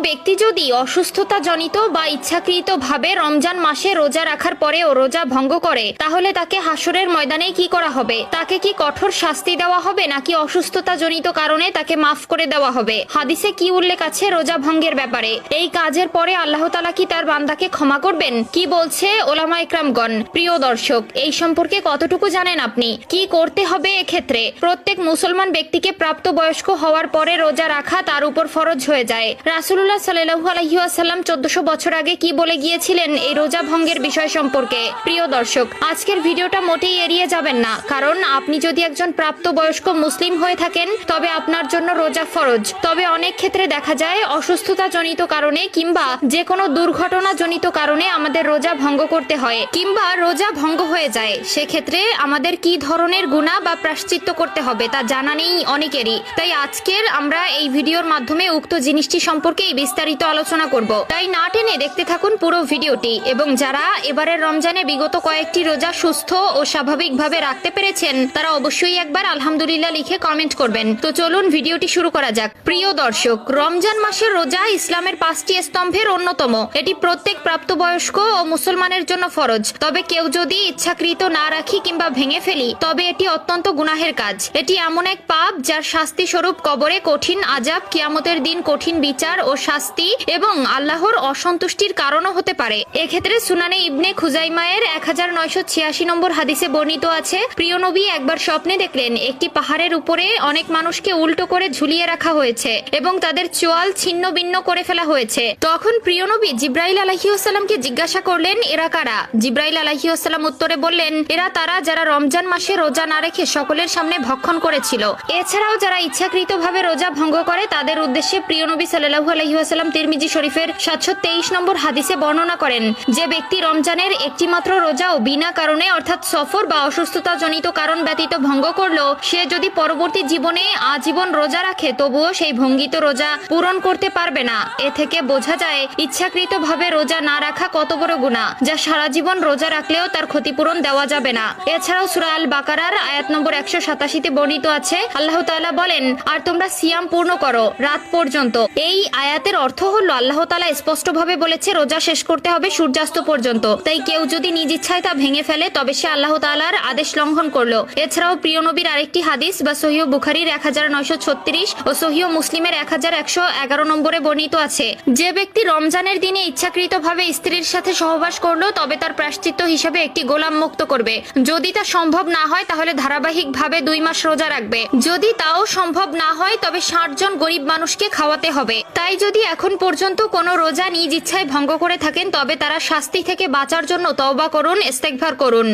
ব্যক্তি যদি অসুস্থতা জনিত বা ইচ্ছাকৃতভাবে রমজান মাসে রোজা রাখার পরেও রোজা ভঙ্গ করে, তাহলে তাকে হাসরের ময়দানে কি করা হবে? তাকে কি কঠোর শাস্তি দেওয়া হবে, নাকি অসুস্থতা জনিত কারণে তাকে মাফ করে দেওয়া হবে? হাদিসে কি উল্লেখ আছে রোজা ভঙ্গের ব্যাপারে? এই কাজের পরে আল্লাহ তাআলা কি তার বান্দাকে ক্ষমা করবেন? কি বলছে ওলামা ইকরামগণ? প্রিয় দর্শক, এই সম্পর্কে কতটুকু জানেন আপনি? কি করতে হবে এক্ষেত্রে? প্রত্যেক মুসলমান ব্যক্তিকে প্রাপ্তবয়স্ক হওয়ার পরে রোজা রাখা তার উপর ফরজ হয়ে যায়। রাসূলুল্লাহ সাল্লাল্লাহু আলাইহি ওয়াসাল্লাম 1400 বছর আগে কি বলে গিয়েছিলেন এই রোজা ভঙ্গের বিষয় সম্পর্কে? প্রিয় দর্শক, আজকের ভিডিওটা মোটেই এড়িয়ে যাবেন না, কারণ আপনি যদি একজন প্রাপ্তবয়স্ক মুসলিম হয়ে থাকেন তবে আপনার জন্য রোজা ফরজ। তবে অনেক ক্ষেত্রে দেখা যায় অসুস্থতা জনিত কারণে কিংবা যে কোনো দুর্ঘটনা জনিত কারণে আমাদের রোজা ভঙ্গ করতে হয় কিংবা রোজা ভঙ্গ হয়ে যায়। সেক্ষেত্রে আমাদের কি ধরনের গুনাহ বা প্রায়শ্চিত্ত করতে হবে তা জানা নেই অনেকেরই। তাই আজকের আমরা এই ভিডিওর মাধ্যমে উক্ত জিনিসটি সম্পর্কে বিস্তারিত আলোচনা করব। তাই না টেনে দেখতে থাকুন পুরো ভিডিওটি। এবং যারা এবারের রমজানে বিগত কয়েকটি রোজা সুস্থ ও স্বাভাবিকভাবে রাখতে পেরেছেন তারা অবশ্যই একবার আলহামদুলিল্লাহ লিখে কমেন্ট করবেন। তো চলুন ভিডিওটি শুরু করা যাক। প্রিয় দর্শক, রমজান মাসের রোজা ইসলামের 5টি স্তম্ভের অন্যতম। এটি প্রত্যেক প্রাপ্তবয়স্ক ও মুসলমানের জন্য ফরজ। তবে কেউ যদি ইচ্ছাকৃত না রাখি কিংবা ভেঙে ফেলি তবে এটি অত্যন্ত গুনাহের কাজ। এটি এমন এক পাপ যার শাস্তি স্বরূপ কবরে কঠিন আযাব, কিয়ামতের দিন কঠিন বিচার ও শাস্তি এবং আল্লাহর অসন্তুষ্টির কারণও হতে পারে। এক্ষেত্রে সুনানে ইবনে খুজাইমায়ের 1986 নম্বর হাদিসে বর্ণিত আছে, প্রিয় নবী একবার স্বপ্নে দেখলেন একটি পাহাড়ের উপরে অনেক মানুষকে উল্টো করে ঝুলিয়ে রাখা হয়েছে এবং তাদের চোয়াল ছিন্ন ভিন্ন করে ফেলা হয়েছে। তখন প্রিয় নবী জিব্রাইল আলাইহিস সালামকে জিজ্ঞাসা করলেন, এরা কারা? জিব্রাইল আলাইহিস সালাম উত্তরে বললেন, এরা তারা যারা রমজান মাসে রোজা না রেখে সকলের সামনে ভক্ষণ করেছিল। এছাড়াও যারা ইচ্ছাকৃতভাবে রোজা ভঙ্গ করে তাদের উদ্দেশ্যে প্রিয় নবী সাল্লাল্লাহু আলাইহি ওয়াসাল্লাম তিরমিজি শরীফের 723 নম্বর হাদিসে বর্ণনা করেন, যে ব্যক্তি রমজানের একটি মাত্র রোজাও বিনা কারণে অর্থাৎ সফর বা অসুস্থতা জনিত কারণ ব্যতীত ভঙ্গ করলো, সে যদি পরবর্তী জীবনে আজীবন রোজা রাখে তবুও সেই ভঙ্গিত রোজা পূরণ করতে পারবে না। এ থেকে বোঝা যায় ইচ্ছাকৃতভাবে রোজা না রাখা কত বড় গুনাহ, যা সারা জীবন রোজা রাখলেও তার ক্ষতিপূরণ দেওয়া যাবে না। এছাড়াও সূরা আল বাকারার আয়াত নম্বর 187 তে বর্ণিত আছে, আল্লাহ তাআলা বলেন, আর তোমরা সিয়াম পূর্ণ করো রাত পর্যন্ত। এই আয়াতের অর্থ হলো আল্লাহ তাআলা স্পষ্টভাবে বলেছে রোজা শেষ করতে হবে সূর্যাস্ত পর্যন্ত। তাই কেউ যদি নিজ ইচ্ছায় তা ভেঙে ফেলে তবে সে আল্লাহ তাআলার আদেশ লঙ্ঘন করলো। এছাড়াও প্রিয় নবীর আরেকটি হাদিস বা সহিহ বুখারীর 1936 ও সহিহ মুসলিমের 1111 নম্বরে বর্ণিত আছে, যে ব্যক্তি রমজানের দিনে ইচ্ছাকৃতভাবে স্ত্রীর সাথে সহবাস করলো তবে তার প্রায়শ্চিত্ত হিসেবে একটি গোলাম মুক্ত করবে। যদি তা সম্ভব না হয় তাহলে ধারাবাহিকভাবে 2 মাস রোজা রাখবে। যদি তাও সম্ভব না হয় তবে 60 জন গরিব মানুষকে খাওয়াতে হবে। তাই যদি এখন পর্যন্ত কোনো রোজা নিজ ইচ্ছায় ভঙ্গ করে থাকেন তবে তারা শাস্তি থেকে বাঁচার জন্য তওবা করুন, ইস্তেগফার করুন।